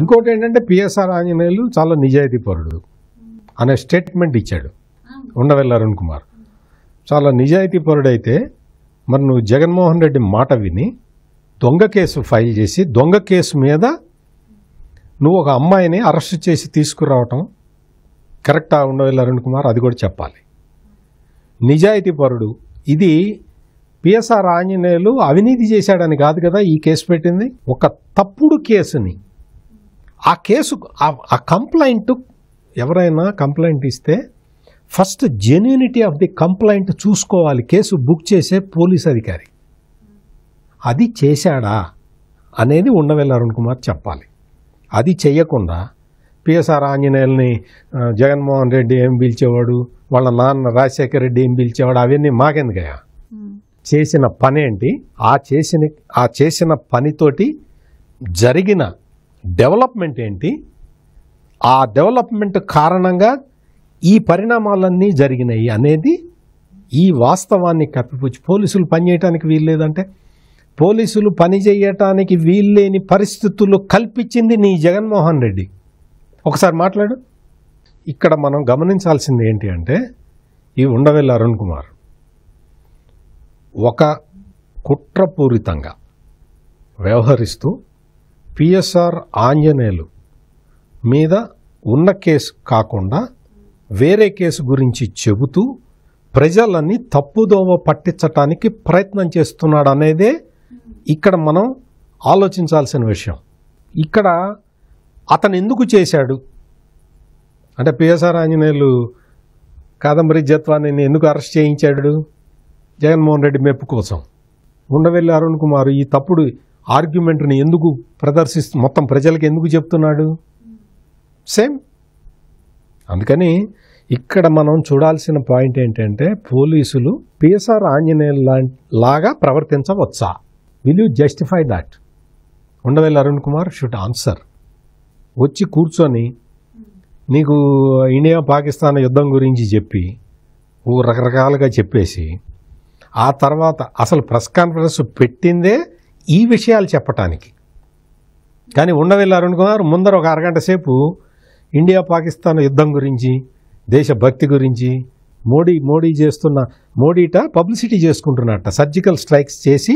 ఇంకోటి ఏంటంటే పిఎస్ఆర్ ఆంజనేయులు చాలా నిజాయితీపరుడు అనే స్టేట్మెంట్ ఇచ్చాడు ఉండవెల్లి అరుణ్ కుమార్. చాలా నిజాయితీపరుడైతే మరి నువ్వు జగన్మోహన్ రెడ్డి మాట విని దొంగ కేసు ఫైల్ చేసి దొంగ కేసు మీద నువ్వు ఒక అమ్మాయిని అరెస్ట్ చేసి తీసుకురావటం కరెక్టా ఉండవెల్లి అరుణ్ కుమార్? అది కూడా చెప్పాలి. నిజాయితీపరుడు. ఇది పిఎస్ఆర్ ఆంజనేయులు అవినీతి చేశాడని కాదు కదా ఈ కేసు పెట్టింది. ఒక తప్పుడు కేసుని ఆ కేసు ఆ కంప్లైంట్ ఎవరైనా కంప్లైంట్ ఇస్తే first genuinity of the complaint చూసుకోవాలి కేసు బుక్ చేసే పోలీస్ అధికారి. అది చేశాడా అనేది ఉండవెల్లి అరుణ్ కుమార్ చెప్పాలి. అది చెయ్యకుండా పిఎస్ఆర్ ఆంజనేయుల్ని జగన్మోహన్ రెడ్డి ఏం పిలిచేవాడు, వాళ్ళ నాన్న రాజశేఖర రెడ్డి ఏం పిలిచేవాడు, అవన్నీ మాకెందుకయ్యా? చేసిన పని ఏంటి, ఆ చేసిన పనితోటి జరిగిన డెవలప్మెంట్ ఏంటి, ఆ డెవలప్మెంట్ కారణంగా ఈ పరిణామాలన్నీ జరిగినాయి అనేది ఈ వాస్తవాన్ని కప్పిపుచ్చి పోలీసులు పనిచేయటానికి వీల్లేదంటే పోలీసులు పని చేయటానికి వీల్లేని పరిస్థితులు కల్పించింది నీ జగన్మోహన్ రెడ్డి. ఒకసారి మాట్లాడు. ఇక్కడ మనం గమనించాల్సింది ఏంటి అంటే ఈ ఉండవెల్లి అరుణ్ కుమార్ ఒక కుట్రపూరితంగా వ్యవహరిస్తూ పిఎస్ఆర్ ఆంజనేయులు మీద ఉన్న కేసు కాకుండా వేరే కేసు గురించి చెబుతూ ప్రజలని తప్పుదోవ పట్టించటానికి ప్రయత్నం చేస్తున్నాడు అనేదే ఇక్కడ మనం ఆలోచించాల్సిన విషయం. ఇక్కడ అతను ఎందుకు చేశాడు అంటే పిఎస్ఆర్ ఆంజనేయులు కాదంబరి జత్వాన్ని ఎందుకు అరెస్ట్ చేయించాడు? జగన్మోహన్ రెడ్డి మెప్పు కోసం. ఉండవెల్లి అరుణ్ కుమార్ ఈ తప్పుడు ఆర్గ్యుమెంట్ని ఎందుకు ప్రదర్శిస్తూ మొత్తం ప్రజలకు ఎందుకు చెప్తున్నాడు? సేమ్. అందుకని ఇక్కడ మనం చూడాల్సిన పాయింట్ ఏంటంటే పోలీసులు పిఎస్ఆర్ ఆంజనేయులు లాగా ప్రవర్తించవచ్చా? Will you justify that? Undavalli Arun Kumar should answer. వచ్చి కూర్చొని నీకు ఇండియా పాకిస్తాన్ యుద్ధం గురించి చెప్పి రకరకాలుగా చెప్పేసి ఆ తర్వాత అసలు ప్రెస్ కాన్ఫరెన్స్ పెట్టిందే ఈ విషయాలు చెప్పటానికి. కానీ ఉండవెల్లి అరుణ్ కుమార్ ముందర ఒక అరగంట సేపు ఇండియా పాకిస్తాన్ యుద్ధం గురించి దేశభక్తి గురించి మోడీ చేస్తున్న మోడీట పబ్లిసిటీ చేసుకుంటున్నట్ట. సర్జికల్ స్ట్రైక్స్ చేసి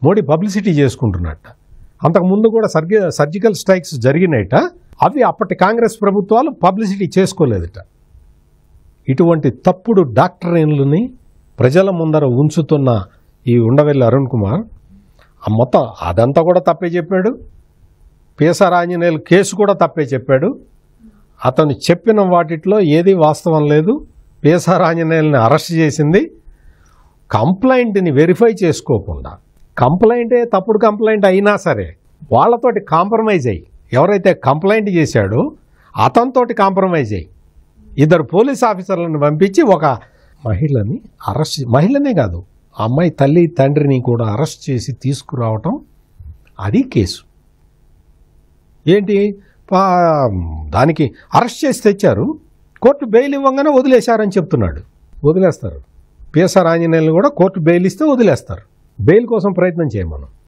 మోడీ పబ్లిసిటీ చేసుకుంటున్నట్ట. అంతకుముందు కూడా సర్జికల్ స్ట్రైక్స్ జరిగినాయట. అవి అప్పటి కాంగ్రెస్ ప్రభుత్వాలు పబ్లిసిటీ చేసుకోలేదట. ఇటువంటి తప్పుడు డాక్టరైన్లని ప్రజల ముందర ఉంచుతున్న ఈ ఉండవెల్లి అరుణ్ కుమార్ మొత్తం అదంతా కూడా తప్పే చెప్పాడు. పిఎస్ఆర్ ఆంజనేయులు కేసు కూడా తప్పే చెప్పాడు. అతను చెప్పిన వాటిలో ఏది వాస్తవం లేదు. పిఎస్ఆర్ ఆంజనేయుల్ని అరెస్ట్ చేసింది కంప్లైంట్ని వెరిఫై చేసుకోకుండా. కంప్లైంటే తప్పుడు కంప్లైంట్ అయినా సరే వాళ్ళతోటి కాంప్రమైజ్ అయ్యి ఎవరైతే కంప్లైంట్ చేశాడో అతనితోటి కాంప్రమైజ్ అయ్యి ఇద్దరు పోలీస్ ఆఫీసర్లను పంపించి ఒక మహిళని మహిళనే కాదు ఆ అమ్మాయి తల్లి తండ్రిని కూడా అరెస్ట్ చేసి తీసుకురావటం అది కేసు. ఏంటి దానికి అరెస్ట్ చేసి తెచ్చారు, కోర్టు బెయిల్ ఇవ్వగానే వదిలేశారని చెప్తున్నాడు. వదిలేస్తారు. పిఎస్ఆర్ ఆంజనేయులు కూడా కోర్టు బెయిల్ ఇస్తే వదిలేస్తారు. బెయిల్ కోసం ప్రయత్నం చేయమను.